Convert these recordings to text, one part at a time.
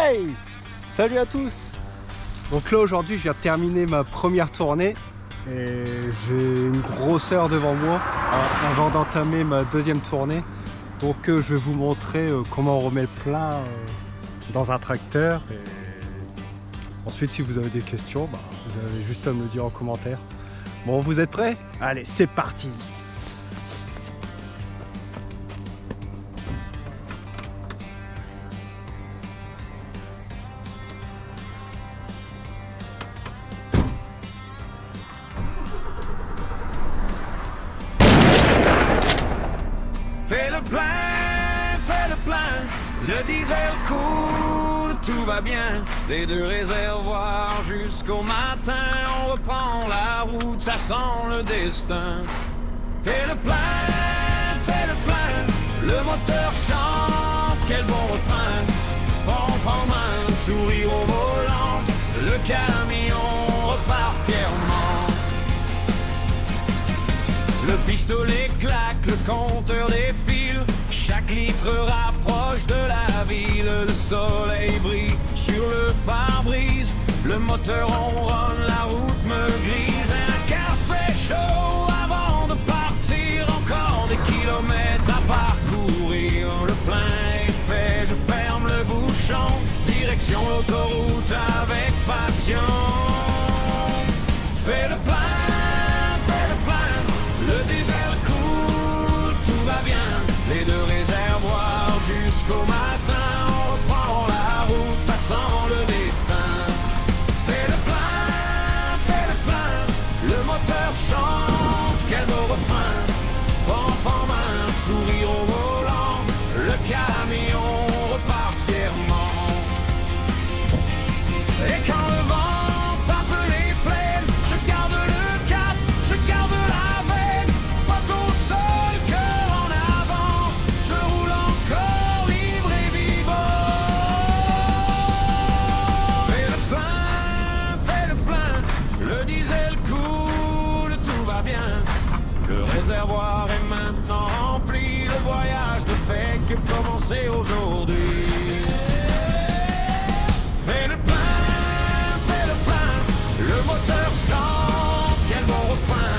Hey! Salut à tous! Donc là aujourd'hui je viens de terminer ma première tournée et j'ai une grosse heure devant moi avant d'entamer ma deuxième tournée. Donc je vais vous montrer comment on remet le plein dans un tracteur. Et ensuite si vous avez des questions, vous avez juste à me le dire en commentaire. Bon, vous êtes prêts? Allez, c'est parti! Fais le plein, le diesel coule, tout va bien. Les deux réservoirs jusqu'au matin, on reprend la route, ça sent le destin. Fais le plein, le moteur chante, quel bon refrain. Pompe en main, sourire au volant, le camion repart fièrement. Le pistolet claque, le compteur défile, chaque litre rapproche de la ville. Le soleil brille sur le pare-brise, le moteur ronronne, la route me grise. Un café chaud avant de partir, encore des kilomètres à parcourir. Le plein est fait, je ferme le bouchon, direction l'autoroute avec passion. Fais le plein, le diesel coule, tout va bien. Les deux réservoirs jusqu'au matin, on reprend la route, ça sent le destin. Fais le plein, le moteur chante, quel beau refrain. Pompe en main, sourire au volant, le camion repart fièrement. Et quand le vent frappe les plaines, je garde le cap, je garde la veine. Bateau seul, cœur en avant, je roule encore libre et vivant. Fais le plein, le diesel coule, tout va bien. Le réservoir est maintenant rempli, le voyage ne fait que commencer aujourd'hui. Fais le plein, le moteur chante, quel bon refrain.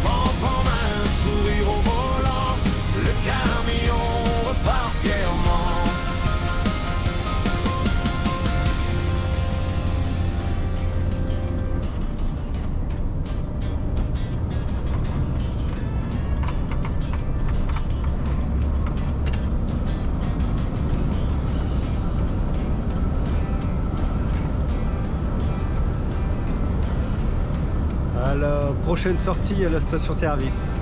Pompe en main, sourire au volant, le camion repart fièrement. À la prochaine sortie à la station-service.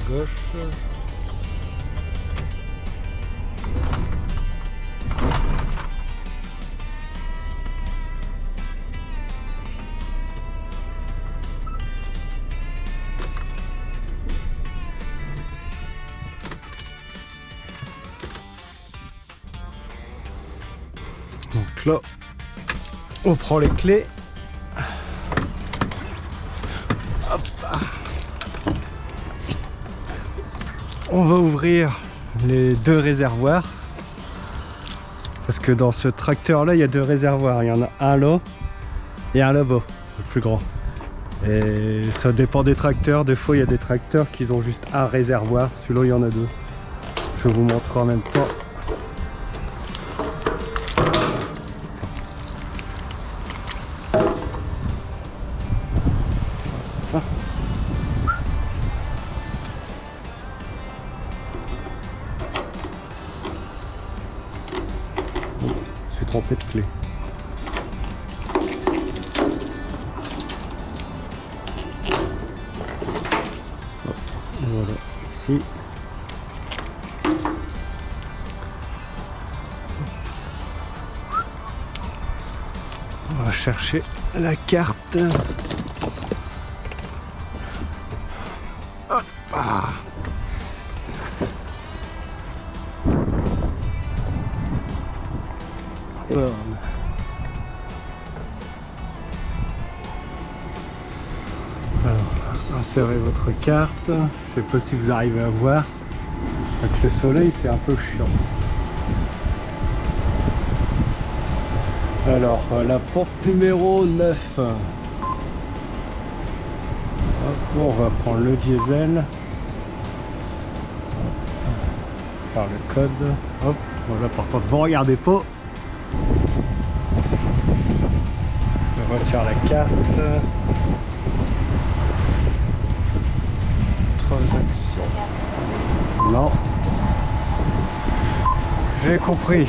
gauche. Donc là, on prend les clés. Hop. On va ouvrir les deux réservoirs. Parce que dans ce tracteur là, il y a deux réservoirs. Il y en a un là et un là-bas, le plus grand. Et ça dépend des tracteurs. Des fois, il y a des tracteurs qui ont juste un réservoir. Celui-là, il y en a deux. Je vais vous montrer en même temps. Je suis trompé de clé. Voilà, ici. On va chercher la carte. Hop. Ah. Alors, insérez votre carte. Je sais pas si vous arrivez à voir. Avec le soleil, c'est un peu chiant. Alors, la porte numéro 9. Hop, on va prendre le diesel. Hop. Faire le code. Hop, voilà, par contre, vous regardez pas. Je retire la carte. Transaction. Non. J'ai compris.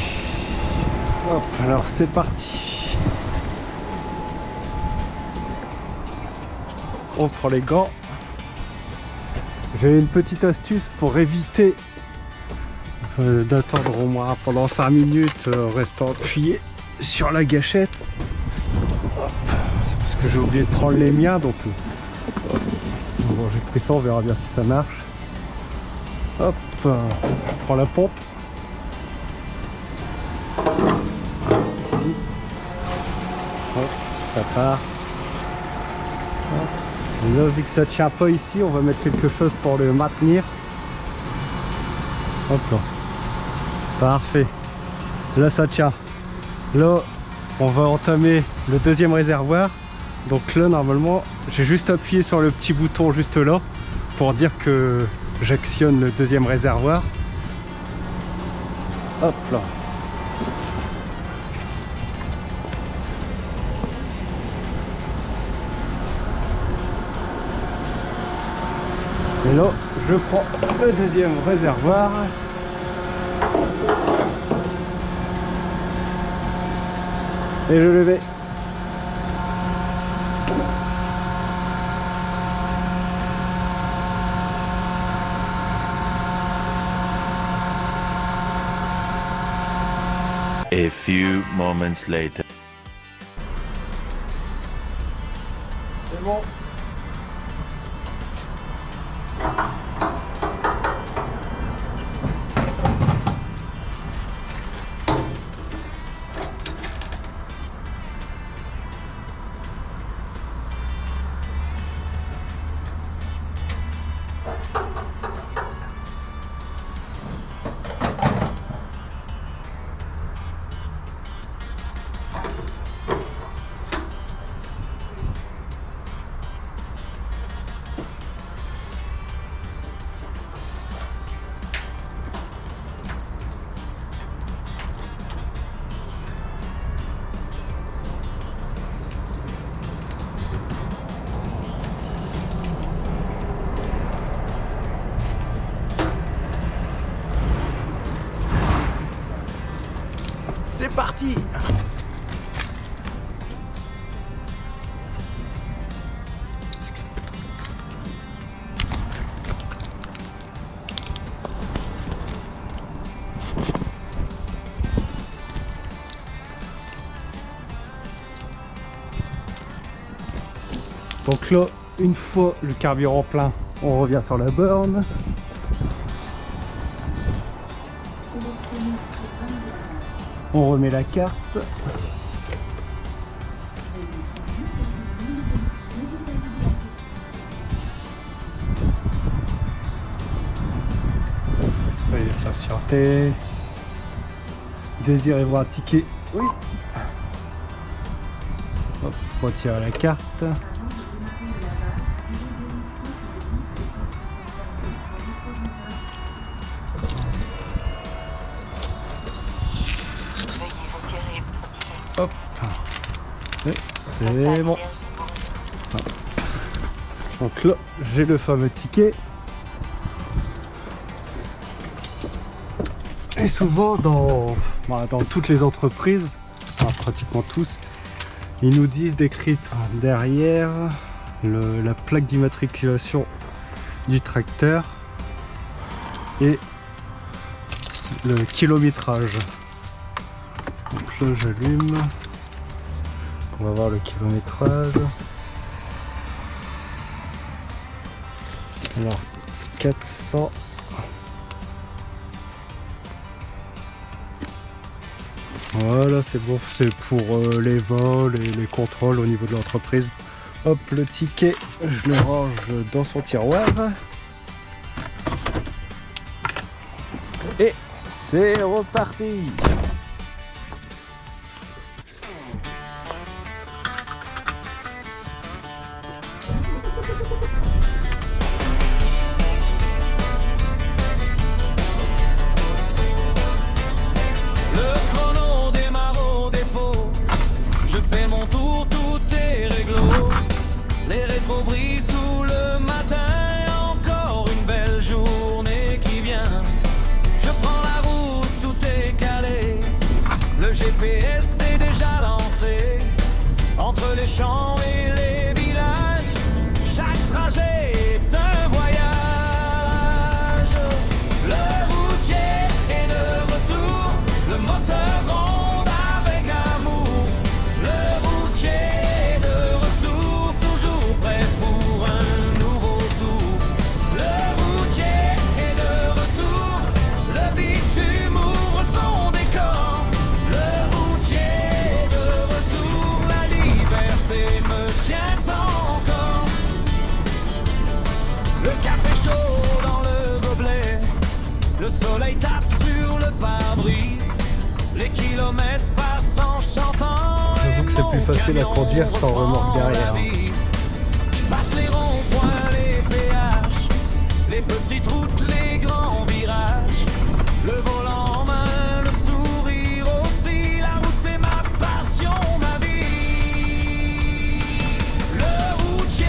Hop, alors c'est parti. On prend les gants. J'ai une petite astuce pour éviter d'attendre au moins pendant 5 minutes restant appuyé sur la gâchette. Hop, c'est parce que j'ai oublié de prendre les miens, donc bon, j'ai pris ça, on verra bien si ça marche. Hop, je prends la pompe. Ici. Hop, ça part. Hop. Et là, vu que ça tient pas ici, on va mettre quelque chose pour le maintenir. Hop là. Parfait. Là, ça tient. Là, on va entamer le deuxième réservoir. Donc là, normalement, j'ai juste appuyé sur le petit bouton juste là pour dire que j'actionne le deuxième réservoir. Hop là. Et là, je prends le deuxième réservoir. Et je le vais. A few moments later. C'est bon. C'est parti! Donc là, une fois le carburant plein, on revient sur la borne. On remet la carte. Veuillez patienter. Désirez voir un ticket? Oui. Hop, retirer la carte. Hop. Et c'est bon. Donc là, j'ai le fameux ticket. Et souvent dans toutes les entreprises, enfin, pratiquement tous, ils nous disent d'écrire derrière la plaque d'immatriculation du tracteur et le kilométrage. Donc là j'allume, on va voir le kilométrage. Alors 400. Voilà, c'est bon, c'est pour les vols et les contrôles au niveau de l'entreprise. Hop, le ticket, je le range dans son tiroir. Et c'est reparti. GPS est déjà lancé entre les champs et les villages. Chaque trajet est un voyage. Le routier est de retour, le moteur ronde avec amour. Le routier est de retour, toujours prêt pour un nouveau tour. Le routier est de retour, le bitume ouvre son décor. Le soleil tape sur le pare-brise, les kilomètres passent en chantant. J'avoue que c'est plus facile à conduire sans remorque derrière. Je passe les ronds-points, les péages, les petites routes, les grands virages. Le volant en main, le sourire aussi, la route c'est ma passion, ma vie. Le routier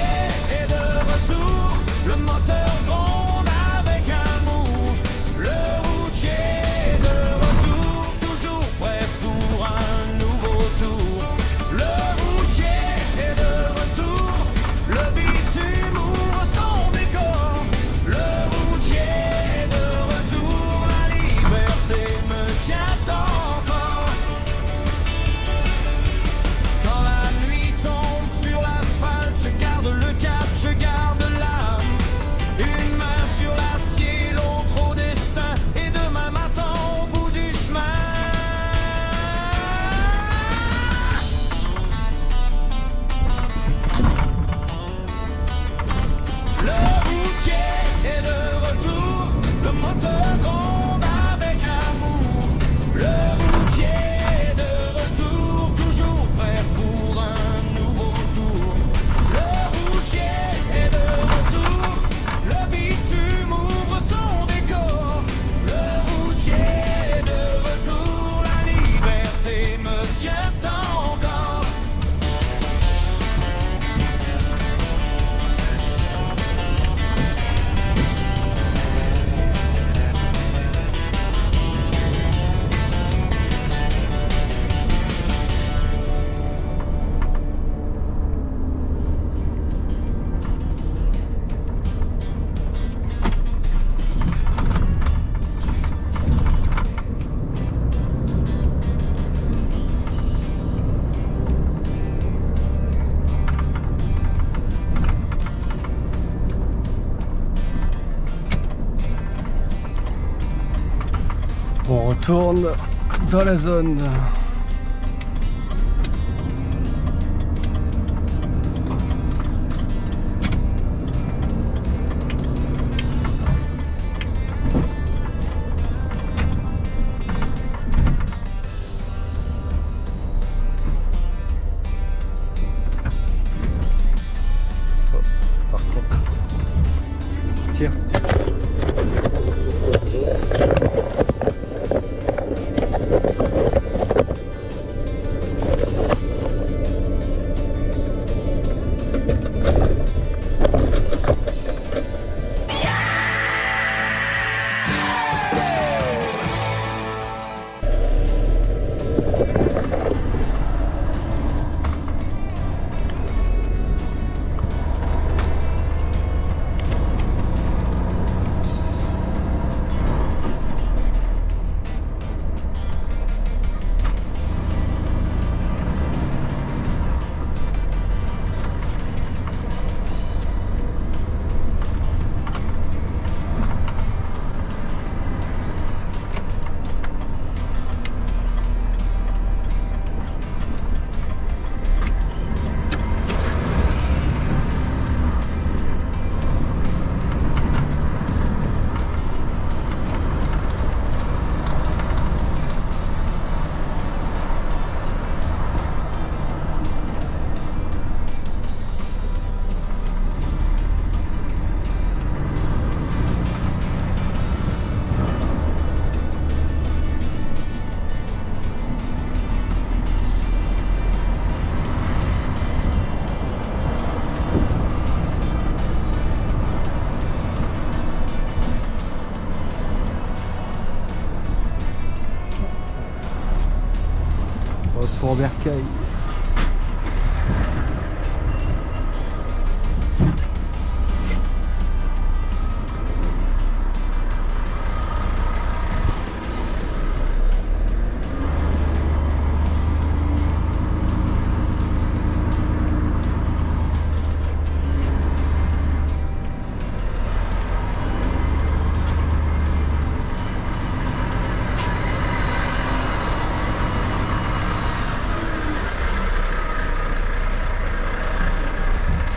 est de retour, le moteur gronde avec amour. Le routier est de retour, toujours prêt pour un nouveau tour. Le routier est de retour, le bitume ouvre son décor. Le routier On retourne dans la zone. Tiens. Retour en bercail.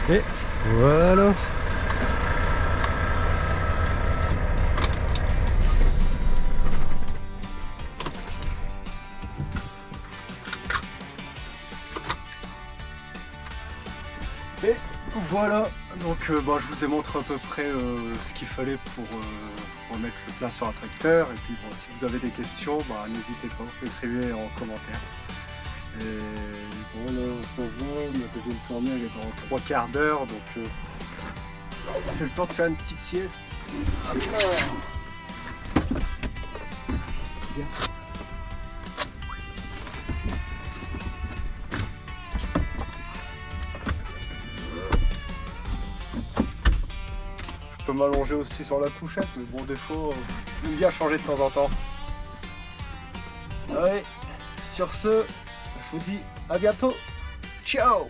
Et voilà. Et voilà, donc je vous ai montré à peu près ce qu'il fallait pour remettre le plat sur un tracteur. Et puis bon, si vous avez des questions, n'hésitez pas, écrivez en commentaire. Et bon là ça va, ma deuxième tournée elle est dans 3 quarts d'heure, donc c'est le temps de faire une petite sieste. Bien. Je peux m'allonger aussi sur la couchette, mais bon des fois, j'aime bien changer de temps en temps. Allez, sur ce, je vous dis à bientôt. Ciao!